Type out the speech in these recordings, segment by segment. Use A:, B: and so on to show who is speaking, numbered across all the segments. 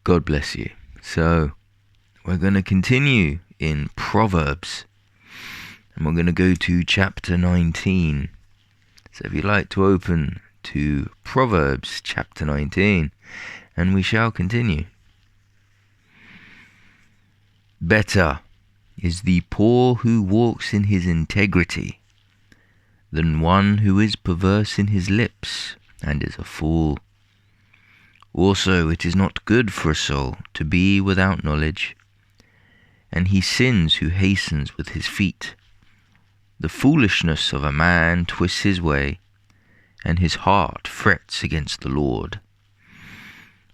A: God bless you. So, we're going to continue in Proverbs. And we're going to go to chapter 19. So if you'd like to open to Proverbs chapter 19, and we shall continue. Better is the poor who walks in his integrity than one who is perverse in his lips and is a fool. Also, it is not good for a soul to be without knowledge, and he sins who hastens with his feet. The foolishness of a man twists his way, and his heart frets against the Lord.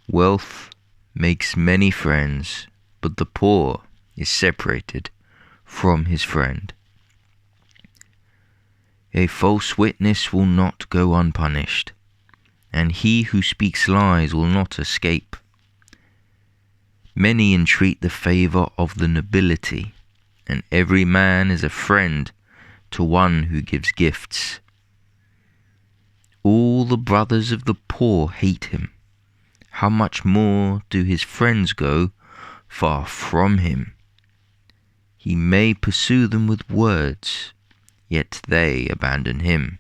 A: Wealth makes many friends, but the poor is separated from his friend. A false witness will not go unpunished, and he who speaks lies will not escape. Many entreat the favour of the nobility, and every man is a friend to one who gives gifts. All the brothers of the poor hate him. How much more do his friends go far from him? He may pursue them with words, yet they abandon him.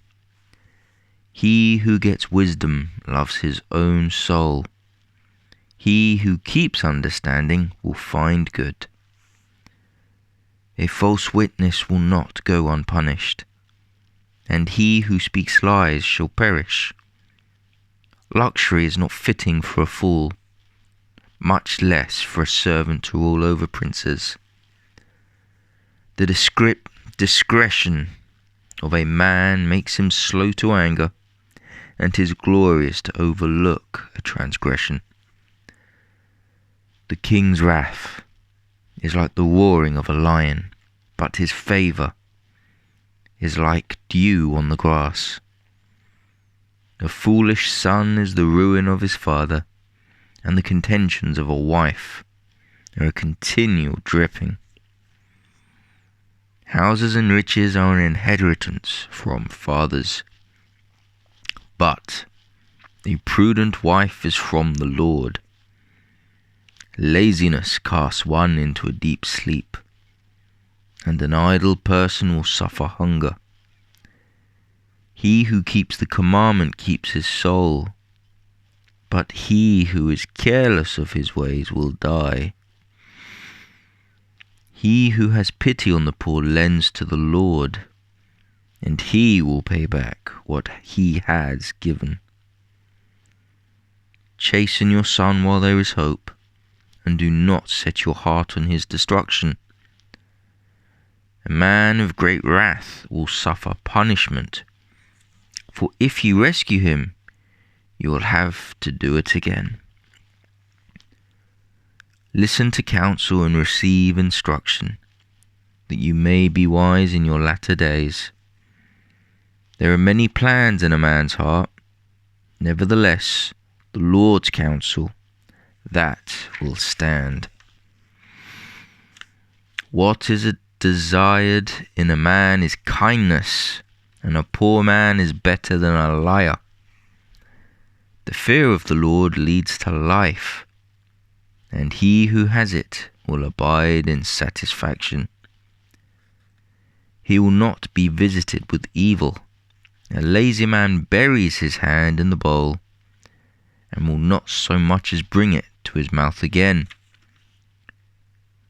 A: He who gets wisdom loves his own soul. He who keeps understanding will find good. A false witness will not go unpunished, and he who speaks lies shall perish. Luxury is not fitting for a fool, much less for a servant to rule over princes. The discretion of a man makes him slow to anger, and 'tis glorious to overlook a transgression. The king's wrath is like the roaring of a lion, but his favour is like dew on the grass. A foolish son is the ruin of his father, and the contentions of a wife are a continual dripping. Houses and riches are an inheritance from fathers, but a prudent wife is from the Lord. Laziness casts one into a deep sleep, and an idle person will suffer hunger. He who keeps the commandment keeps his soul, but he who is careless of his ways will die. He who has pity on the poor lends to the Lord, and he will pay back what he has given. Chasten your son while there is hope, and do not set your heart on his destruction. A man of great wrath will suffer punishment, for if you rescue him, you will have to do it again. Listen to counsel and receive instruction, that you may be wise in your latter days. There are many plans in a man's heart, nevertheless, the Lord's counsel, that will stand. What is desired in a man is kindness, and a poor man is better than a liar. The fear of the Lord leads to life, and he who has it will abide in satisfaction. He will not be visited with evil. A lazy man buries his hand in the bowl, and will not so much as bring it to his mouth again.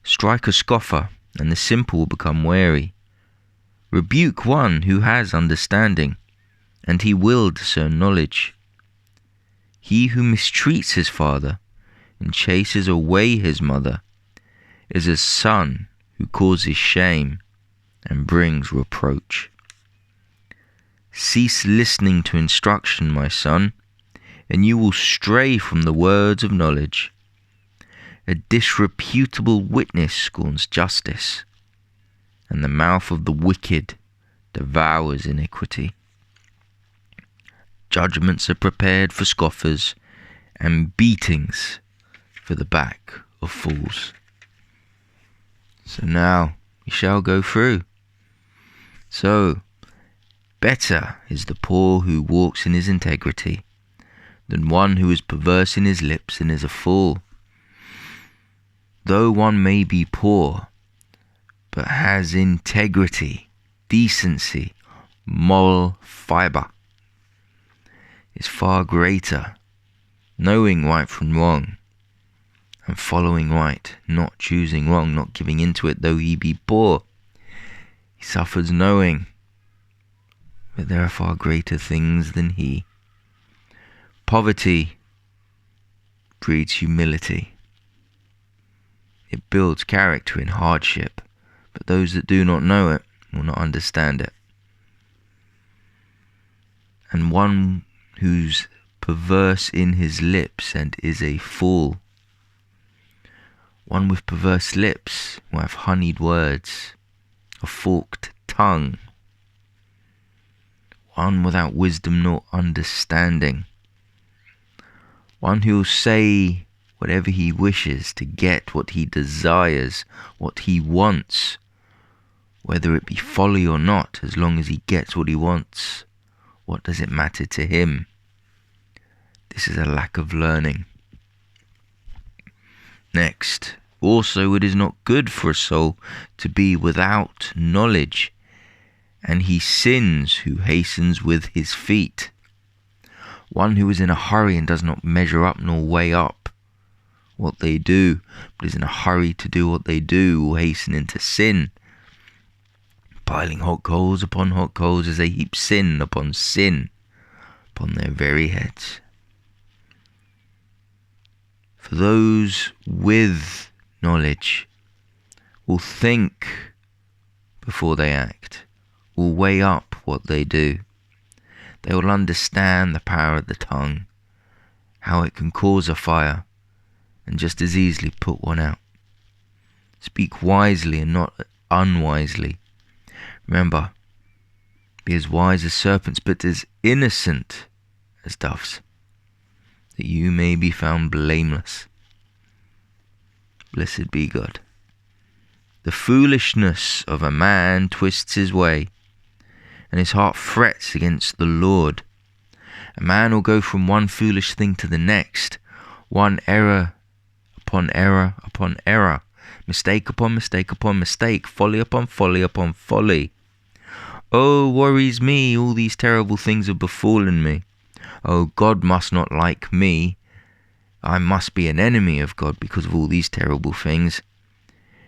A: Strike a scoffer, and the simple will become wary. Rebuke one who has understanding, and he will discern knowledge. He who mistreats his father and chases away his mother is a son who causes shame and brings reproach. Cease listening to instruction, my son, and you will stray from the words of knowledge. A disreputable witness scorns justice, and the mouth of the wicked devours iniquity. Judgments are prepared for scoffers, and beatings for the back of fools. So now we shall go through. So, better is the poor who walks in his integrity than one who is perverse in his lips and is a fool. though one may be poor, but has integrity, decency, moral fibre, is far greater, knowing right from wrong, and following right, not choosing wrong, not giving into it, though he be poor. He suffers knowing that there are far greater things than he. Poverty breeds humility. It builds character in hardship, but those that do not know it will not understand it. And one who's perverse in his lips and is a fool, one with perverse lips will have honeyed words, a forked tongue, one without wisdom nor understanding, one who will say whatever he wishes to get what he desires, what he wants, whether it be folly or not. As long as he gets what he wants, what does it matter to him? This is a lack of learning. Next, also it is not good for a soul to be without knowledge, and he sins who hastens with his feet. One who is in a hurry and does not measure up nor weigh up what they do, but is in a hurry to do what they do, will hasten into sin, piling hot coals upon hot coals as they heap sin upon their very heads. For those with knowledge will think before they act, will weigh up what they do. They will understand the power of the tongue, how it can cause a fire, and just as easily put one out. Speak wisely and not unwisely. Remember, be as wise as serpents, but as innocent as doves, that you may be found blameless. Blessed be God. The foolishness of a man twists his way, and his heart frets against the Lord. A man will go from one foolish thing to the next, one error upon error upon error, mistake upon mistake upon mistake, folly upon folly upon folly. Oh, worries me, all these terrible things have befallen me. Oh, God must not like me. I must be an enemy of God because of all these terrible things.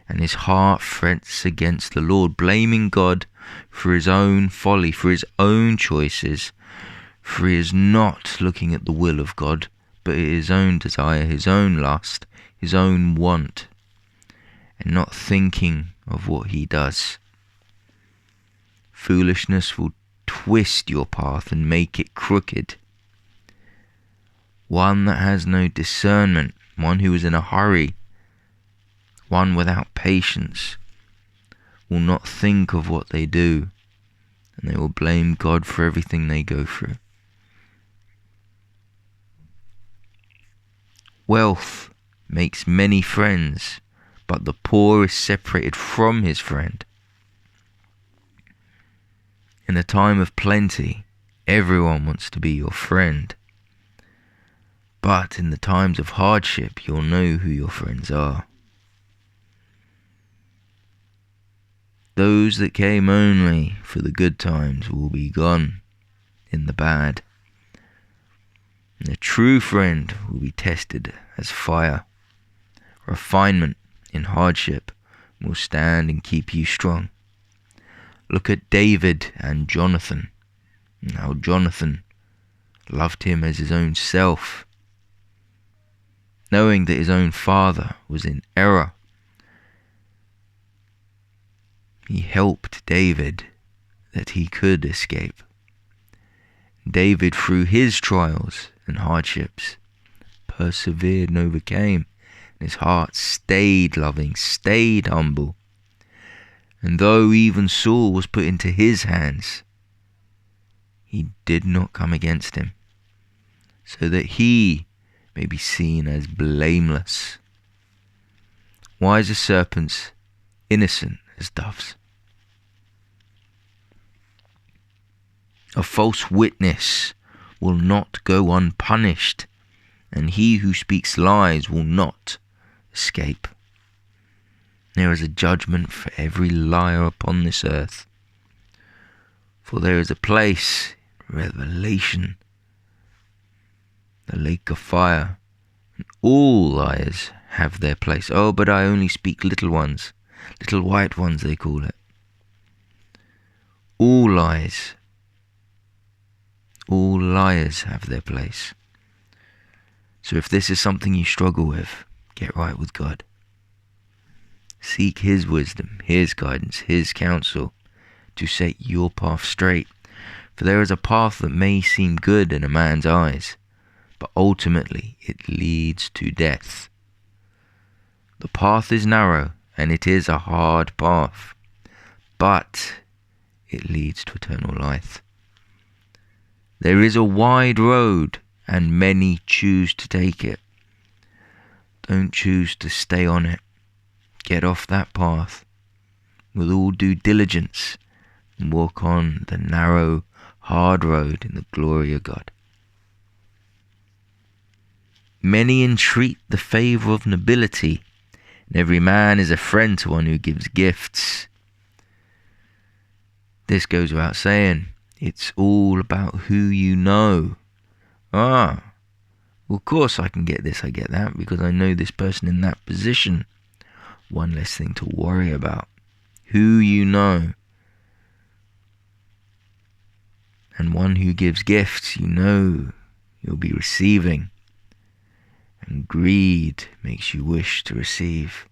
A: And his heart frets against the Lord, blaming God for his own folly, for his own choices, for he is not looking at the will of God, but at his own desire, his own lust, his own want, and not thinking of what he does. Foolishness will twist your path and make it crooked. One that has no discernment, one who is in a hurry, one without patience, will not think of what they do, and they will blame God for everything they go through. Wealth makes many friends, but the poor is separated from his friend. In a time of plenty, everyone wants to be your friend. But in the times of hardship, you'll know who your friends are. Those that came only for the good times will be gone in the bad. And the true friend will be tested as fire. Refinement in hardship will stand and keep you strong. Look at David and Jonathan, and how Jonathan loved him as his own self, knowing that his own father was in error. He helped David that he could escape. David, through his trials and hardships, persevered and overcame, and his heart stayed loving, stayed humble. And though even Saul was put into his hands, he did not come against him, so that he may be seen as blameless. Wise as serpents, innocent as doves. A false witness will not go unpunished, and he who speaks lies will not escape. There is a judgment for every liar upon this earth. For there is a place, Revelation, the lake of fire, and all liars have their place. Oh, but I only speak little ones, little white ones they call it. All liars have their place. So if this is something you struggle with, get right with God. Seek His wisdom, His guidance, His counsel to set your path straight. For there is a path that may seem good in a man's eyes, but ultimately it leads to death. The path is narrow and it is a hard path, but it leads to eternal life. There is a wide road and many choose to take it. Don't choose to stay on it. Get off that path with all due diligence and walk on the narrow, hard road in the glory of God. Many entreat the favour of nobility, and every man is a friend to one who gives gifts. This goes without saying. It's all about who you know. Well, of course I can get this, I get that, because I know this person in that position. One less thing to worry about. Who you know. And one who gives gifts, you know you'll be receiving. And greed makes you wish to receive.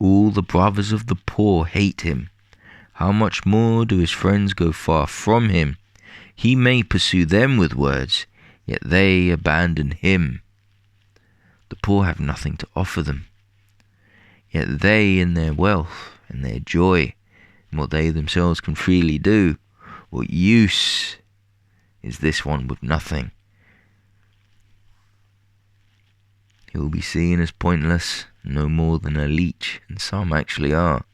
A: All the brothers of the poor hate him. How much more do his friends go far from him? He may pursue them with words, yet they abandon him. The poor have nothing to offer them, yet they in their wealth and their joy, and what they themselves can freely do, what use is this one with nothing? He will be seen as pointless, no more than a leech, and some actually are.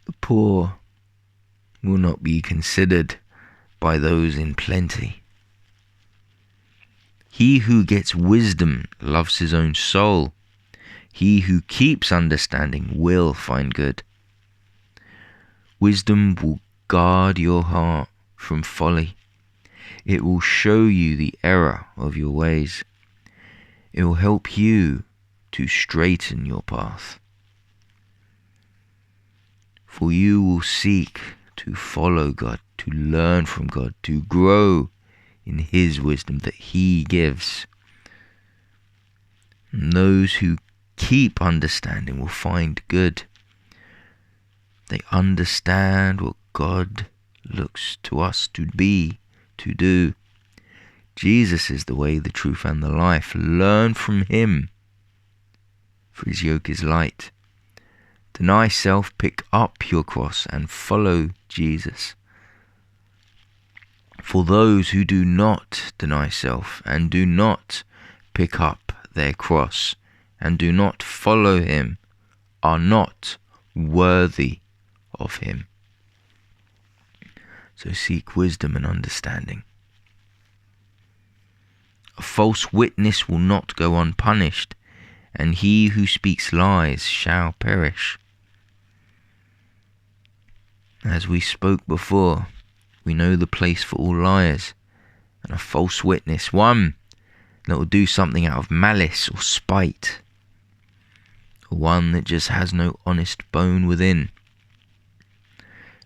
A: The poor will not be considered by those in plenty. He who gets wisdom loves his own soul. He who keeps understanding will find good. Wisdom will guard your heart from folly. It will show you the error of your ways. It will help you to straighten your path. For you will seek to follow God, to learn from God, to grow in His wisdom that He gives. And those who keep understanding will find good. They understand what God looks to us to be, to do. Jesus is the way, the truth, and the life. Learn from Him, for His yoke is light. Deny self, pick up your cross, and follow Jesus. For those who do not deny self, and do not pick up their cross, and do not follow Him, are not worthy of Him. So seek wisdom and understanding. A false witness will not go unpunished, and he who speaks lies shall perish. As we spoke before, we know the place for all liars, and a false witness, one that will do something out of malice or spite, or one that just has no honest bone within,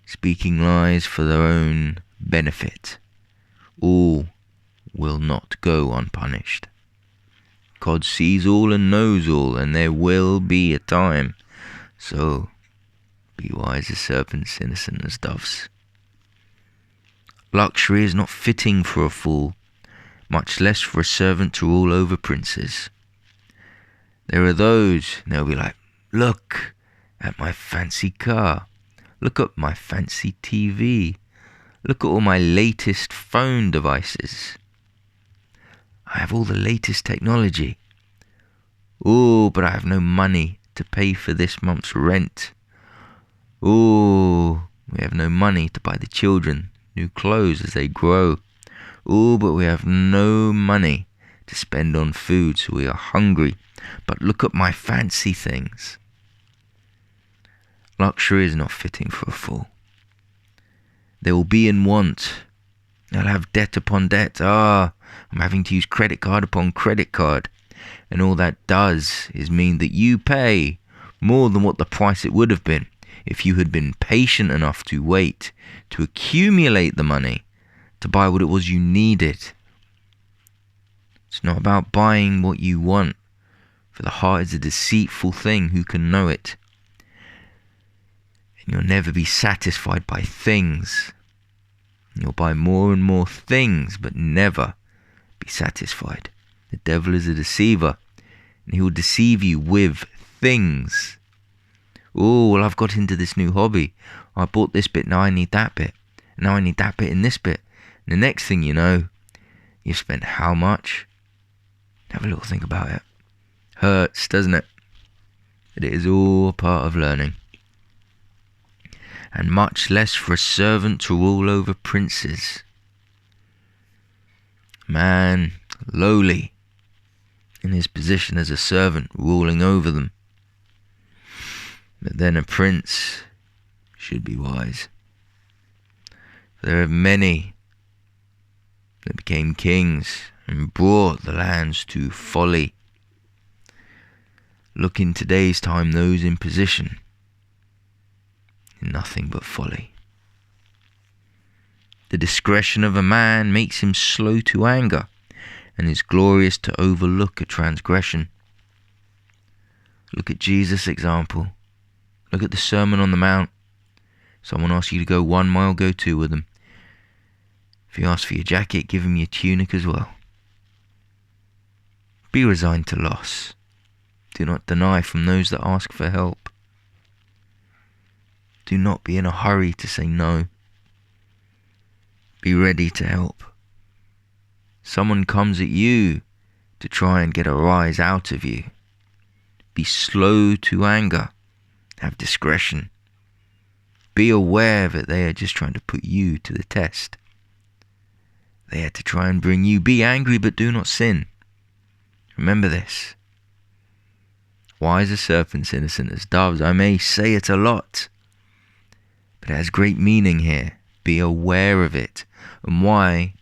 A: speaking lies for their own benefit. All will not go unpunished. God sees all and knows all, and there will be a time. So be wise as serpents, innocent as doves. Luxury is not fitting for a fool, much less for a servant to rule over princes. There are those, and they'll be like, look at my fancy car. Look at my fancy TV. Look at all my latest phone devices. I have all the latest technology. Oh, but I have no money to pay for this month's rent. Oh, we have no money to buy the children new clothes as they grow. Oh, but we have no money to spend on food, so we are hungry. But look at my fancy things. Luxury is not fitting for a fool. They will be in want. They'll have debt upon debt. I'm having to use credit card upon credit card. And all that does is mean that you pay more than what the price it would have been if you had been patient enough to wait, to accumulate the money, to buy what it was you needed. It's not about buying what you want, for the heart is a deceitful thing, who can know it? And you'll never be satisfied by things. You'll buy more and more things, but never be satisfied. The devil is a deceiver, and he will deceive you with things. Well, I've got into this new hobby. I bought this bit, now I need that bit. Now I need that bit in this bit. And the next thing you know, you've spent how much? Have a little think about it. Hurts, doesn't it? But it is all part of learning. And much less for a servant to rule over princes. Man, lowly in his position as a servant, ruling over them. But then a prince should be wise. There are many that became kings and brought the lands to folly. Look in today's time, those in position, in nothing but folly. The discretion of a man makes him slow to anger, and is glorious to overlook a transgression. Look at Jesus' example. Look at the Sermon on the Mount. Someone asks you to go 1 mile, go 2 with them. If you ask for your jacket, give him your tunic as well. Be resigned to loss. Do not deny from those that ask for help. Do not be in a hurry to say no. Be ready to help. Someone comes at you to try and get a rise out of you. Be slow to anger. Have discretion. Be aware that they are just trying to put you to the test. They are to try and bring you. Be angry, but do not sin. Remember this. Wise as serpents, innocent as doves. I may say it a lot, but it has great meaning here. Be aware of it, and why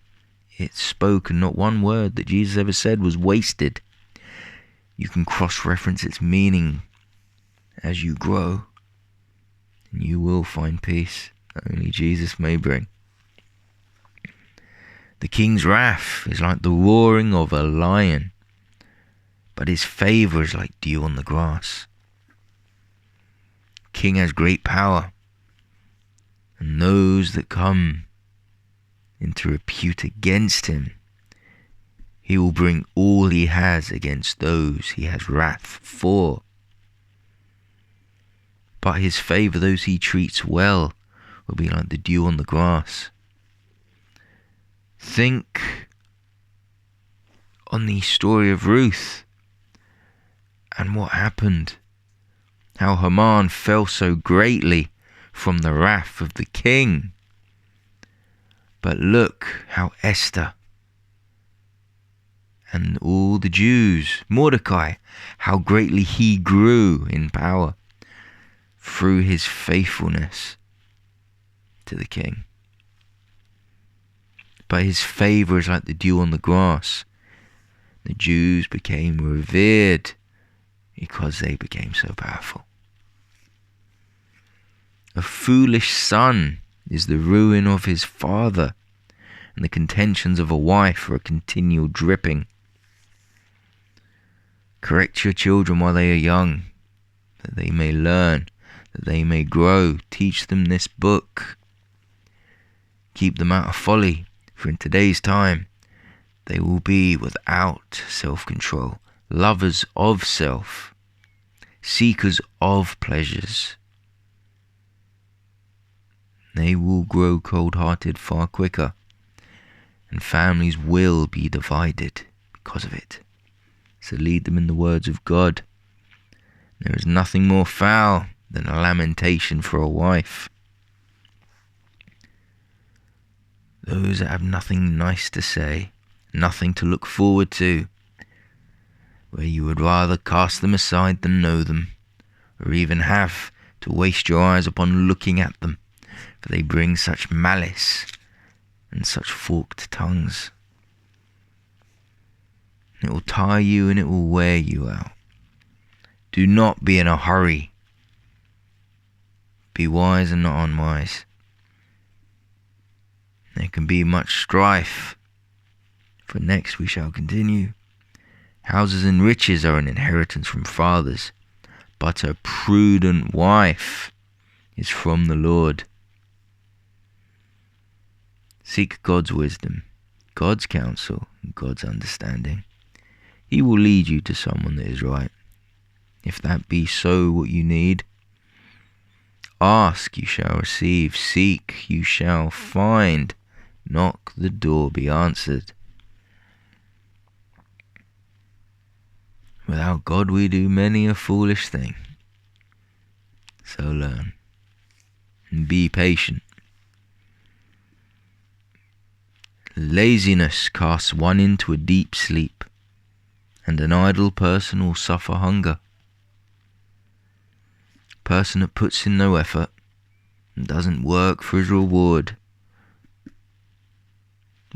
A: it's spoken. Not one word that Jesus ever said was wasted. You can cross-reference its meaning as you grow, and you will find peace that only Jesus may bring. The king's wrath is like the roaring of a lion, but his favour is like dew on the grass. King has great power, and those that come into repute against him, he will bring all he has against those he has wrath for. But his favour, those he treats well, will be like the dew on the grass. Think on the story of Ruth and what happened. How Haman fell so greatly from the wrath of the king. But look how Esther and all the Jews, Mordecai, how greatly he grew in power through his faithfulness to the king. But his favour is like the dew on the grass. The Jews became revered because they became so powerful. A foolish son is the ruin of his father, and the contentions of a wife are a continual dripping. Correct your children while they are young, that they may learn, that they may grow. Teach them this book. Keep them out of folly, for in today's time they will be without self-control, lovers of self, seekers of pleasures. They will grow cold-hearted far quicker, and families will be divided because of it. So lead them in the words of God. There is nothing more foul than a lamentation for a wife. Those that have nothing nice to say, nothing to look forward to, where you would rather cast them aside than know them, or even have to waste your eyes upon looking at them, for they bring such malice and such forked tongues. It will tire you and it will wear you out. Do not be in a hurry. Be wise and not unwise. There can be much strife, for next we shall continue. Houses and riches are an inheritance from fathers, but a prudent wife is from the Lord. Seek God's wisdom, God's counsel, and God's understanding. He will lead you to someone that is right. If that be so what you need, ask, you shall receive. Seek, you shall find. Knock, the door be answered. Without God we do many a foolish thing. So learn and be patient. Laziness casts one into a deep sleep, and an idle person will suffer hunger. A person that puts in no effort and doesn't work for his reward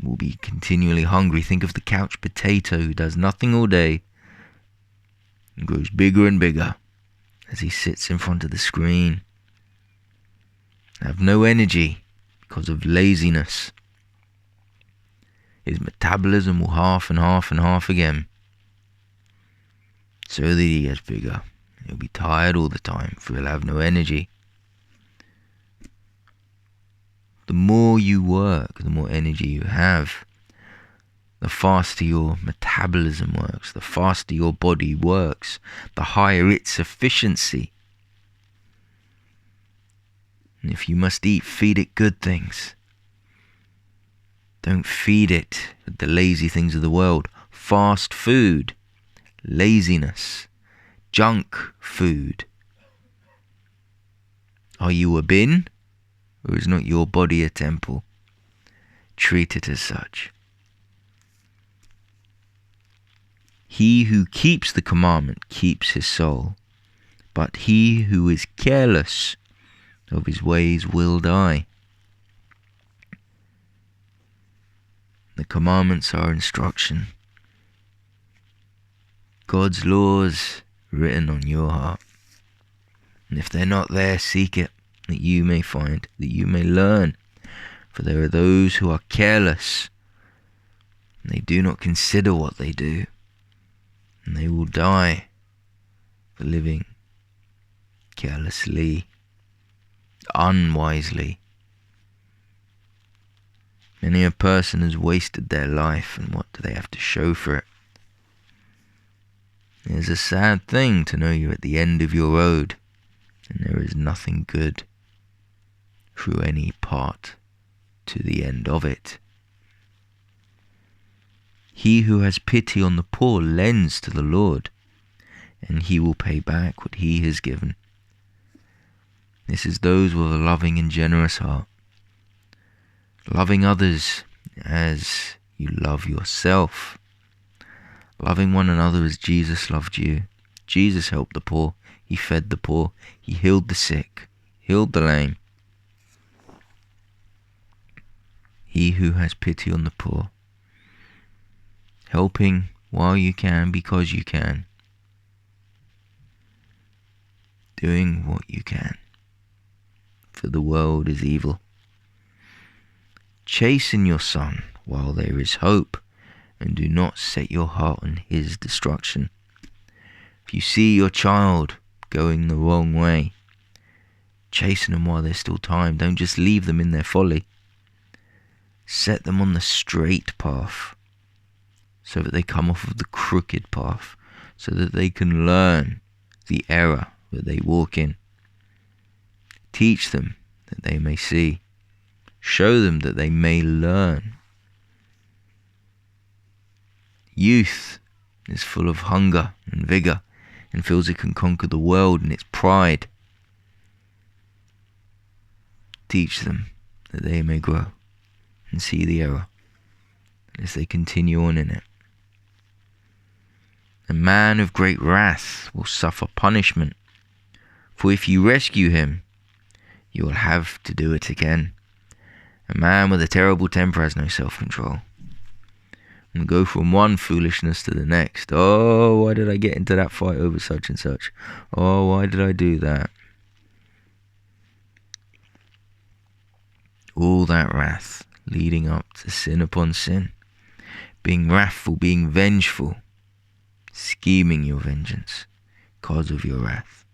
A: will be continually hungry. Think of the couch potato who does nothing all day and grows bigger and bigger as he sits in front of the screen. Have no energy because of laziness. His metabolism will half and half and half again, so that he gets bigger. He'll be tired all the time, for he'll have no energy. The more you work, the more energy you have. The faster your metabolism works, the faster your body works, the higher its efficiency. And if you must eat, feed it good things. Don't feed it with the lazy things of the world. Fast food, laziness, junk food. Are you a bin, or is not your body a temple? Treat it as such. He who keeps the commandment keeps his soul, but he who is careless of his ways will die. The commandments are instruction. God's laws written on your heart. And if they're not there, seek it, that you may find, that you may learn. For there are those who are careless, and they do not consider what they do, and they will die for living carelessly, unwisely. Many a person has wasted their life, and what do they have to show for it? It is a sad thing to know you're at the end of your road, and there is nothing good through any part to the end of it. He who has pity on the poor lends to the Lord, and he will pay back what he has given. This is those with a loving and generous heart, loving others as you love yourself, loving one another as Jesus loved you. Jesus helped the poor, he fed the poor, he healed the sick, healed the lame. He who has pity on the poor, helping while you can, because you can, doing what you can, for the world is evil. Chasten your son while there is hope, and do not set your heart on his destruction. If you see your child going the wrong way, chasten them while there's still time. Don't just leave them in their folly. Set them on the straight path, so that they come off of the crooked path, so that they can learn the error that they walk in. Teach them that they may see. Show them that they may learn. Youth is full of hunger and vigour, and feels it can conquer the world in its pride. Teach them that they may grow and see the error as they continue on in it. The man of great wrath will suffer punishment, for if you rescue him, you will have to do it again. A man with a terrible temper has no self-control, and go from one foolishness to the next. Oh, why did I get into that fight over such and such? Oh, why did I do that? All that wrath leading up to sin upon sin, being wrathful, being vengeful, scheming your vengeance because of your wrath.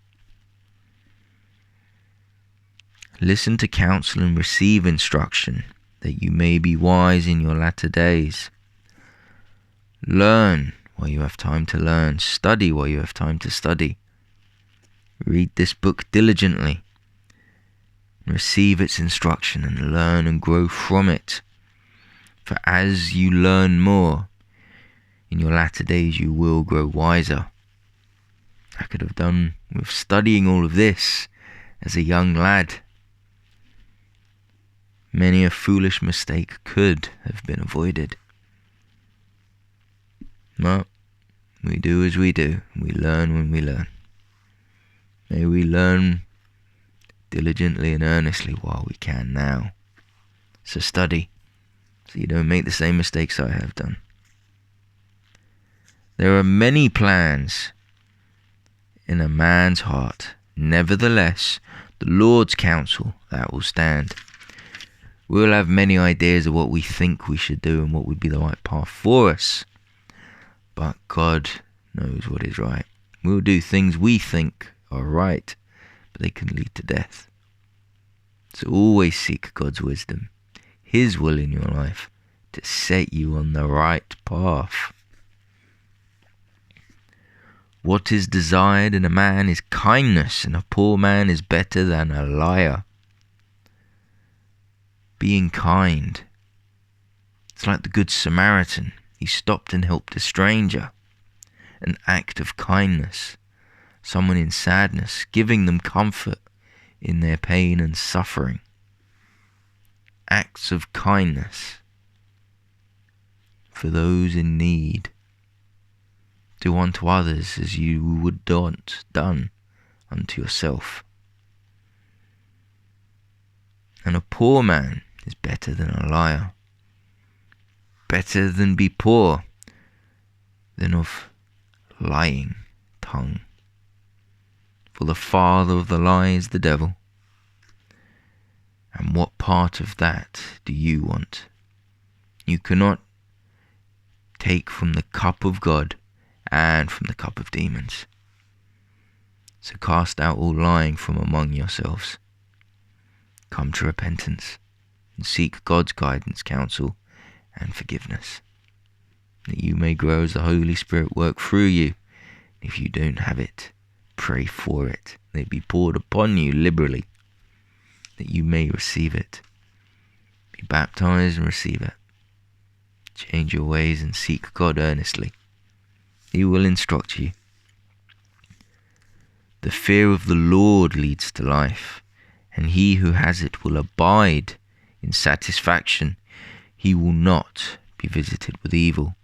A: Listen to counsel and receive instruction, that you may be wise in your latter days. Learn while you have time to learn. Study while you have time to study. Read this book diligently. Receive its instruction and learn and grow from it. For as you learn more, in your latter days you will grow wiser. I could have done with studying all of this as a young lad. Many a foolish mistake could have been avoided. But we do as we do. We learn when we learn. May we learn diligently and earnestly while we can now. So study, so you don't make the same mistakes I have done. There are many plans in a man's heart. Nevertheless, the Lord's counsel, that will stand. We'll have many ideas of what we think we should do and what would be the right path for us. But God knows what is right. We'll do things we think are right, but they can lead to death. So always seek God's wisdom, His will in your life, to set you on the right path. What is desired in a man is kindness, and a poor man is better than a liar. Being kind. It's like the Good Samaritan. He stopped and helped a stranger. An act of kindness. Someone in sadness, giving them comfort in their pain and suffering. Acts of kindness for those in need. Do unto others as you would done unto yourself. And a poor man is better than a liar. Better than be poor than of lying tongue. For the father of the lie is the devil. And what part of that do you want? You cannot take from the cup of God and from the cup of demons. So cast out all lying from among yourselves. Come to repentance and seek God's guidance, counsel, and forgiveness, that you may grow as the Holy Spirit work through you. If you don't have it, pray for it. May it be poured upon you liberally, that you may receive it. Be baptized and receive it. Change your ways and seek God earnestly. He will instruct you. The fear of the Lord leads to life, and he who has it will abide in satisfaction. He will not be visited with evil.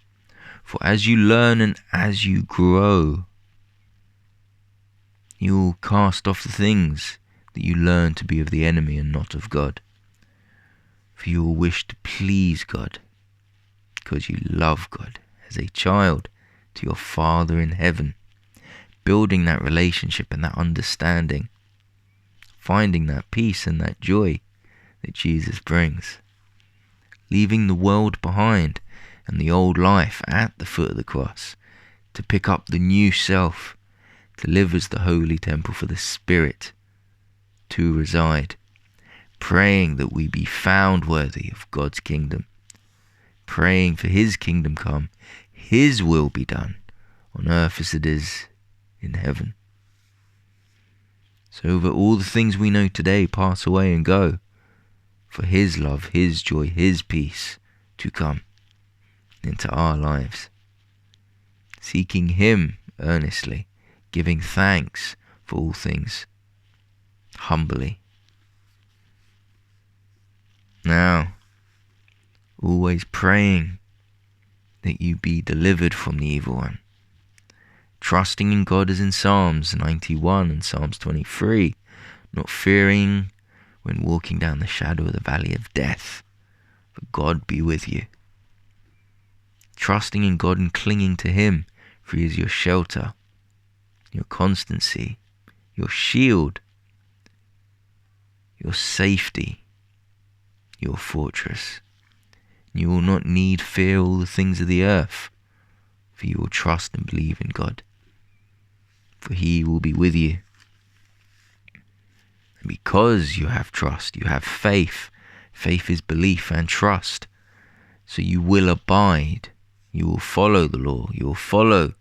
A: For as you learn and as you grow, you will cast off the things that you learn to be of the enemy and not of God. For you will wish to please God, because you love God as a child to your Father in heaven, building that relationship and that understanding, finding that peace and that joy that Jesus brings, leaving the world behind and the old life at the foot of the cross, to pick up the new self, to live as the holy temple for the Spirit to reside, praying that we be found worthy of God's kingdom, praying for His kingdom come, His will be done on earth as it is in heaven. So that all the things we know today pass away and go, for His love, His joy, His peace to come into our lives. Seeking Him earnestly, giving thanks for all things humbly. Now, always praying that you be delivered from the evil one, Trusting in God as in Psalms 91 and Psalms 23. Not fearing when walking down the shadow of the valley of death, for God be with you. Trusting in God and clinging to Him, for He is your shelter, your constancy, your shield, your safety, your fortress. You will not need fear all the things of the earth, for you will trust and believe in God, for He will be with you. And because you have trust, you have faith. Faith is belief and trust. So you will abide. You will follow the law. You will follow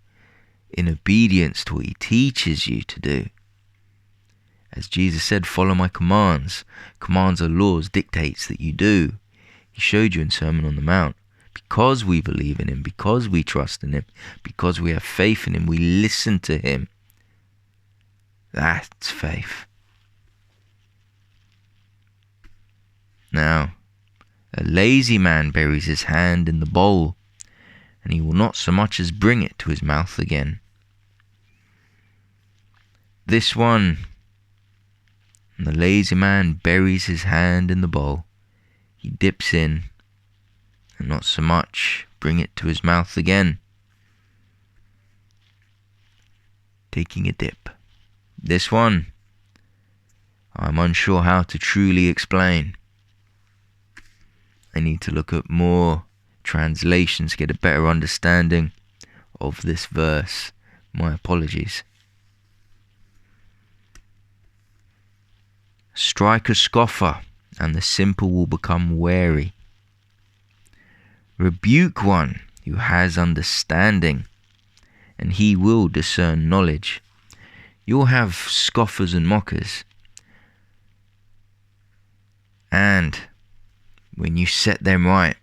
A: in obedience to what He teaches you to do. As Jesus said, follow my commands. Commands are laws, dictates that you do. He showed you in Sermon on the Mount. Because we believe in Him, because we trust in Him, because we have faith in Him, we listen to Him. That's faith. Now, a lazy man buries his hand in the bowl, and he will not so much as bring it to his mouth again. This one, and the lazy man buries his hand in the bowl. He dips in, and not so much bring it to his mouth again. Taking a dip. This one, I'm unsure how to truly explain. I need to look at more translations to get a better understanding of this verse. My apologies. Strike a scoffer, and the simple will become wary. Rebuke one who has understanding, and he will discern knowledge. You'll have scoffers and mockers, and when you set them right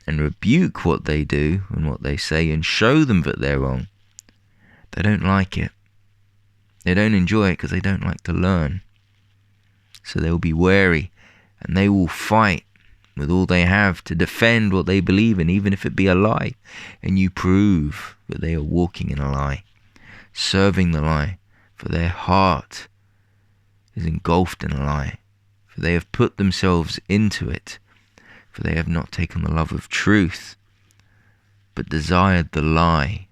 A: and rebuke what they do and what they say and show them that they're wrong, they don't like it. They don't enjoy it because they don't like to learn. So they'll be wary, and they will fight with all they have to defend what they believe in, even if it be a lie. And you prove that they are walking in a lie, serving the lie, for their heart is engulfed in a lie. For they have put themselves into it, for they have not taken the love of truth, but desired the lie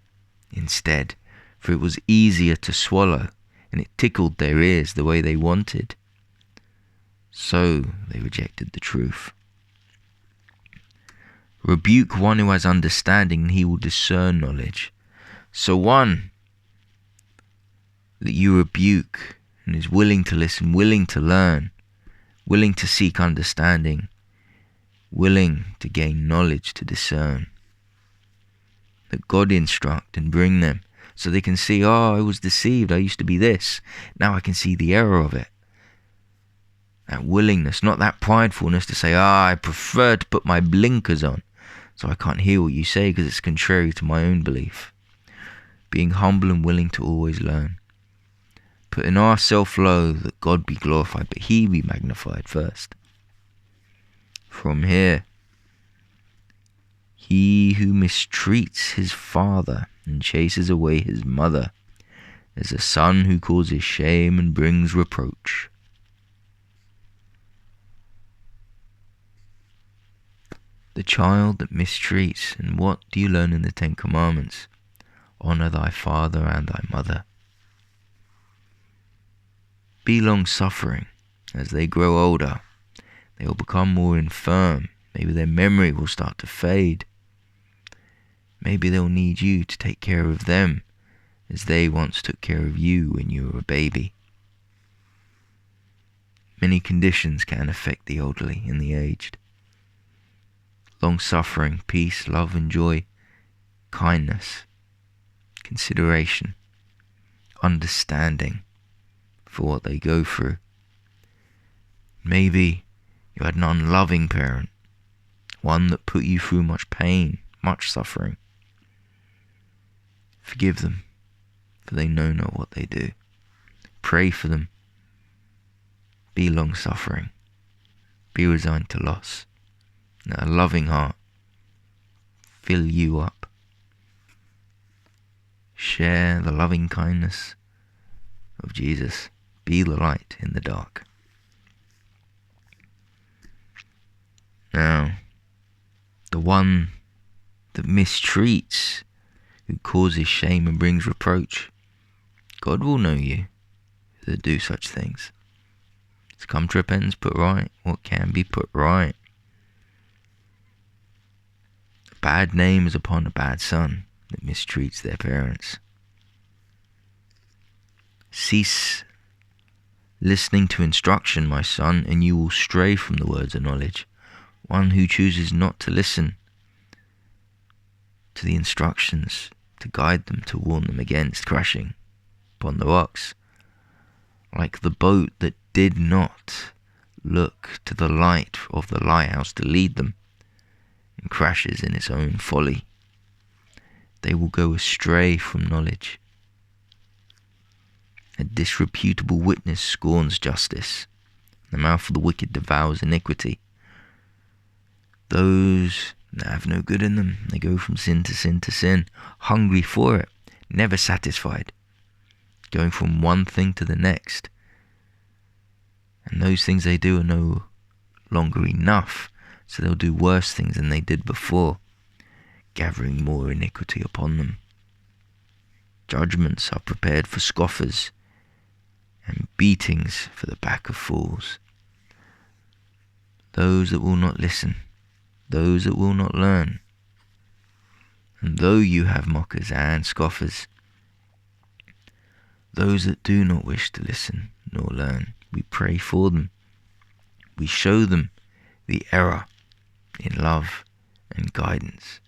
A: instead, for it was easier to swallow, and it tickled their ears the way they wanted. So they rejected the truth. Rebuke one who has understanding, and he will discern knowledge. So one that you rebuke and is willing to listen, willing to learn, willing to seek understanding, willing to gain knowledge to discern. That God instruct and bring them so they can see, oh, I was deceived, I used to be this. Now I can see the error of it. That willingness, not that pridefulness to say, I prefer to put my blinkers on so I can't hear what you say because it's contrary to my own belief. Being humble and willing to always learn. Putting ourselves low that God be glorified, but He be magnified first. From here, he who mistreats his father and chases away his mother is a son who causes shame and brings reproach. The child that mistreats, and what do you learn in the 10 Commandments? Honour thy father and thy mother. Be long-suffering. As they grow older, they will become more infirm. Maybe their memory will start to fade. Maybe they'll need you to take care of them as they once took care of you when you were a baby. Many conditions can affect the elderly and the aged. Long-suffering, peace, love and joy, kindness, consideration, understanding for what they go through. Maybe you had an unloving parent, one that put you through much pain, much suffering. Forgive them, for they know not what they do. Pray for them. Be long-suffering. Be resigned to loss. Let a loving heart fill you up. Share the loving kindness of Jesus. Be the light in the dark. Now, the one that mistreats, who causes shame and brings reproach, God will know you that do such things. It's come to repentance, put right what can be put right. A bad name is upon a bad son that mistreats their parents. Cease listening to instruction, my son, and you will stray from the words of knowledge. One who chooses not to listen to the instructions, to guide them, to warn them against crashing upon the rocks, like the boat that did not look to the light of the lighthouse to lead them, and crashes in its own folly. They will go astray from knowledge. A disreputable witness scorns justice. The mouth of the wicked devours iniquity. Those that have no good in them, they go from sin to sin to sin, hungry for it, never satisfied, going from one thing to the next. And those things they do are no longer enough, so they'll do worse things than they did before, gathering more iniquity upon them. Judgments are prepared for scoffers, and beatings for the back of fools. Those that will not listen, those that will not learn. And though you have mockers and scoffers, those that do not wish to listen nor learn, we pray for them. We show them the error in love and guidance,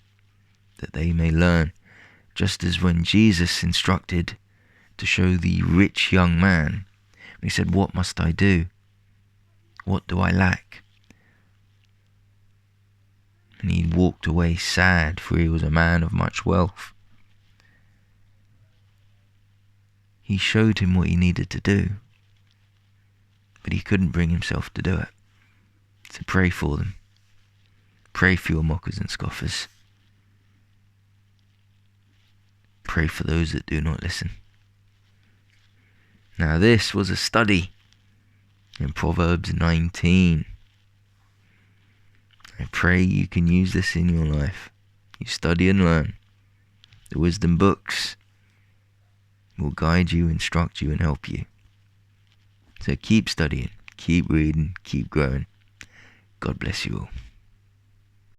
A: that they may learn, just as when Jesus instructed to show the rich young man, he said, "What must I do? What do I lack?" And he walked away sad, for he was a man of much wealth. He showed him what he needed to do, but he couldn't bring himself to do it. So pray for them. Pray for your mockers and scoffers. Pray for those that do not listen. Now this was a study in Proverbs 19. I pray you can use this in your life. You study and learn. The wisdom books will guide you, instruct you, and help you. So keep studying, keep reading, keep growing. God bless you all.